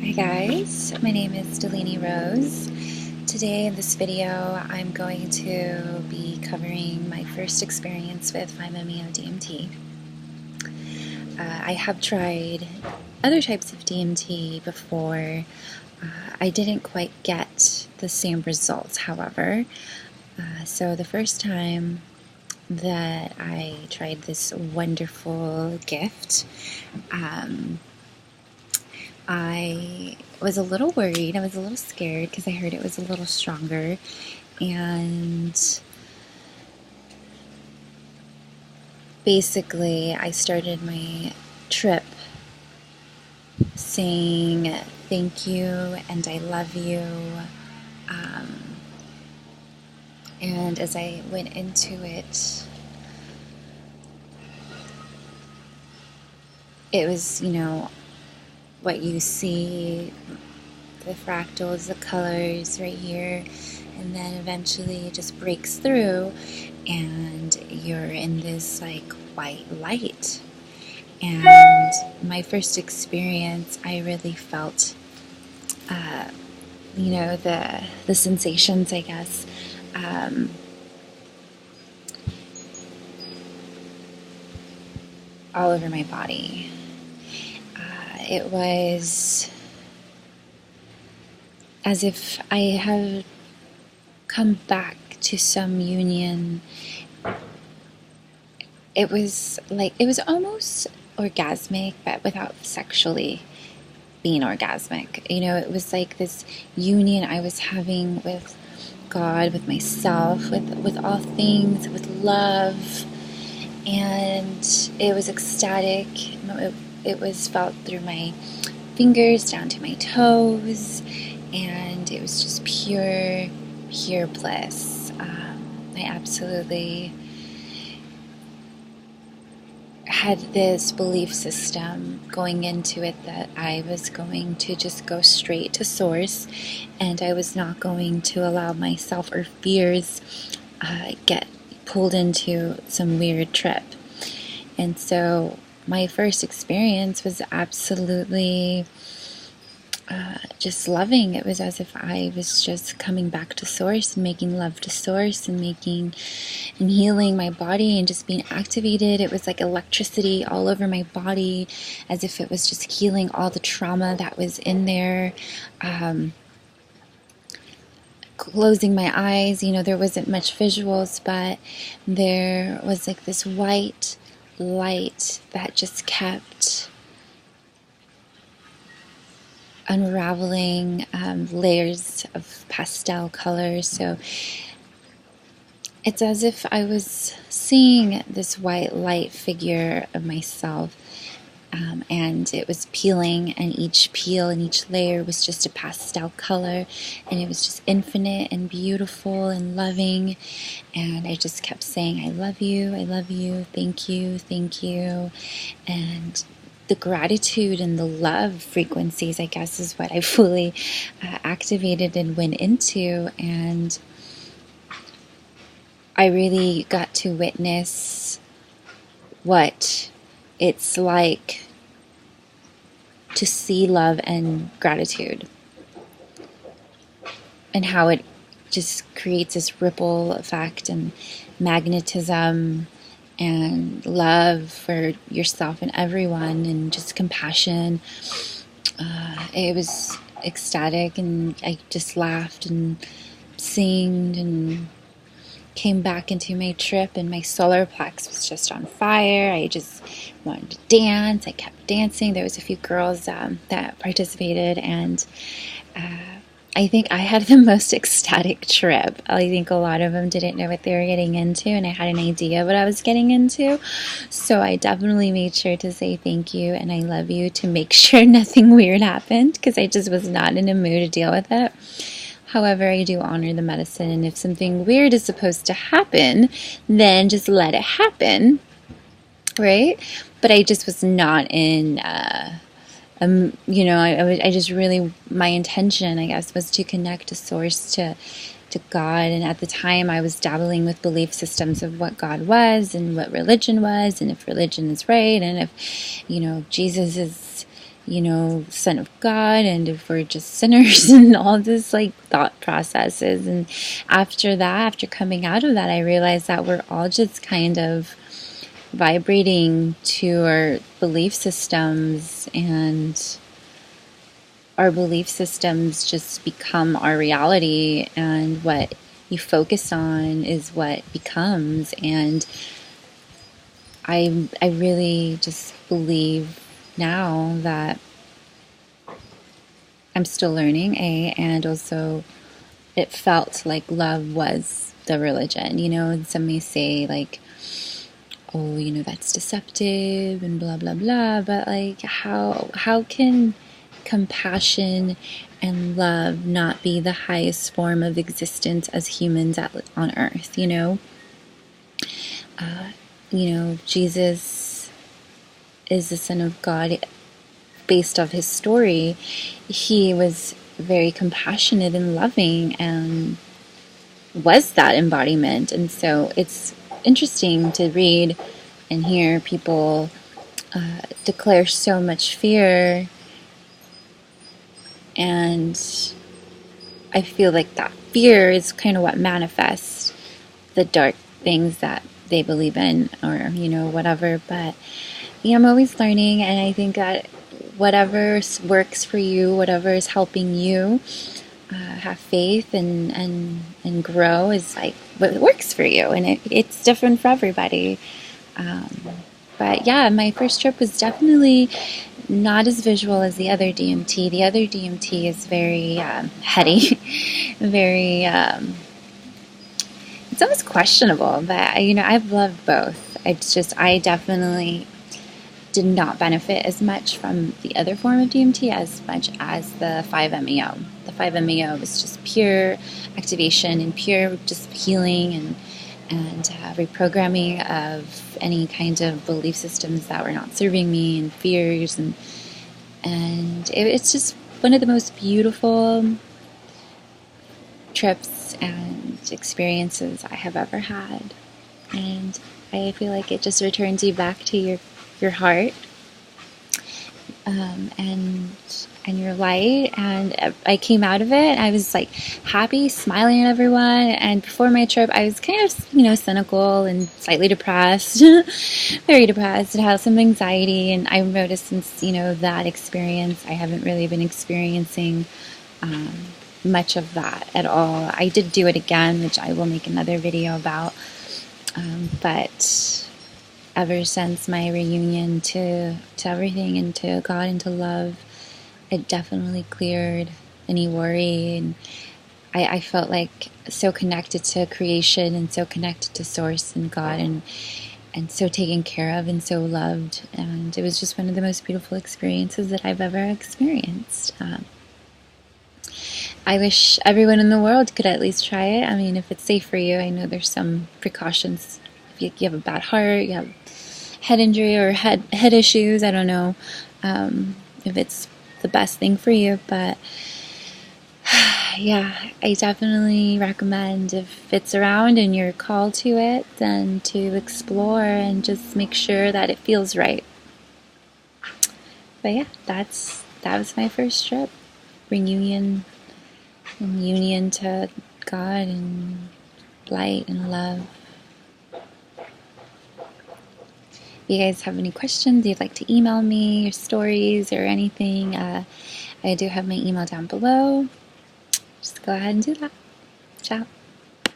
Hi guys, my name is Delaney Rose. Today in this video I'm going to be covering my first experience with 5-MeO-DMT. I have tried other types of DMT before. I didn't quite get the same results, however. So the first time that I tried this wonderful gift, I was a little worried. I was a little scared because I heard it was a little stronger. And basically, I started my trip saying thank you and I love you. And as I went into it, it was, what you see, the fractals, the colors right here, and then eventually it just breaks through and you're in this like white light. And my first experience, I really felt the sensations, I guess, all over my body. It was as if I had come back to some union. It was almost orgasmic, but without sexually being orgasmic. It was like this union I was having with God, with myself, with all things, with love. And it was ecstatic. It was felt through my fingers down to my toes, and it was just pure bliss. I absolutely had this belief system going into it that I was going to just go straight to source, and I was not going to allow myself or fears get pulled into some weird trip. And so my first experience was absolutely just loving. It was as if I was just coming back to source and making love to source and healing my body and just being activated. It was like electricity all over my body, as if it was just healing all the trauma that was in there. Closing my eyes, there wasn't much visuals, but there was like this white light that just kept unraveling layers of pastel colors. So it's as if I was seeing this white light figure of myself, and it was peeling, and each peel and each layer was just a pastel color, and it was just infinite and beautiful and loving. And I just kept saying, I love you, thank you. And the gratitude and the love frequencies, I guess, is what I fully activated and went into. And I really got to witness what it's like to see love and gratitude, and how it just creates this ripple effect and magnetism and love for yourself and everyone, and just compassion. It was ecstatic, and I just laughed and sang and came back into my trip, and my solar plex was just on fire. I just wanted to dance. I kept dancing. There was a few girls that participated, and I think I had the most ecstatic trip. I think a lot of them didn't know what they were getting into, and I had an idea what I was getting into. So I definitely made sure to say thank you and I love you to make sure nothing weird happened, because I just was not in a mood to deal with it. However, I do honor the medicine, and if something weird is supposed to happen, then just let it happen, right? But I just was not in, I just really, my intention, I guess, was to connect to source, to God. And at the time, I was dabbling with belief systems of what God was and what religion was, and if religion is right, and if, Jesus is Son of God, and if we're just sinners, and all this like thought processes. And after coming out of that, I realized that we're all just kind of vibrating to our belief systems, and our belief systems just become our reality, and what you focus on is what becomes. And I really just believe now that I'm still learning, and also it felt like love was the religion, and some may say like, oh, that's deceptive and blah, blah, blah, but like how can compassion and love not be the highest form of existence as humans on earth, Jesus is the Son of God. Based off his story, he was very compassionate and loving, and was that embodiment. And so it's interesting to read and hear people declare so much fear, and I feel like that fear is kind of what manifests the dark things that they believe in, or whatever. But I'm always learning, and I think that whatever works for you, whatever is helping you have faith and grow, is like what works for you, and it's different for everybody. But yeah, my first trip was definitely not as visual as the other DMT. The other DMT is very heady, very. It's almost questionable, but I've loved both. It's just I definitely did not benefit as much from the other form of DMT as much as the 5-MeO. The 5-MeO was just pure activation and pure just healing and reprogramming of any kind of belief systems that were not serving me, and fears, and it's just one of the most beautiful trips and experiences I have ever had. And I feel like it just returns you back to your heart, and your light. And I came out of it, I was like happy, smiling at everyone. And before my trip, I was kind of cynical and slightly depressed, very depressed, and had some anxiety. And I noticed since that experience, I haven't really been experiencing much of that at all. I did do it again, which I will make another video about, but ever since my reunion to everything, and to God, and to love, it definitely cleared any worry. And I felt like so connected to creation, and so connected to Source and God, and so taken care of, and so loved. And it was just one of the most beautiful experiences that I've ever experienced. I wish everyone in the world could at least try it. I mean, if it's safe for you. I know there's some precautions. If you have a bad heart, you have head injury or head issues, I don't know if it's the best thing for you. But yeah, I definitely recommend, if it's around and you're called to it, then to explore and just make sure that it feels right. But yeah, that was my first trip. Reunion and union to God and light and love. If you guys have any questions, you'd like to email me your stories or anything, I do have my email down below. Just go ahead and do that. Ciao.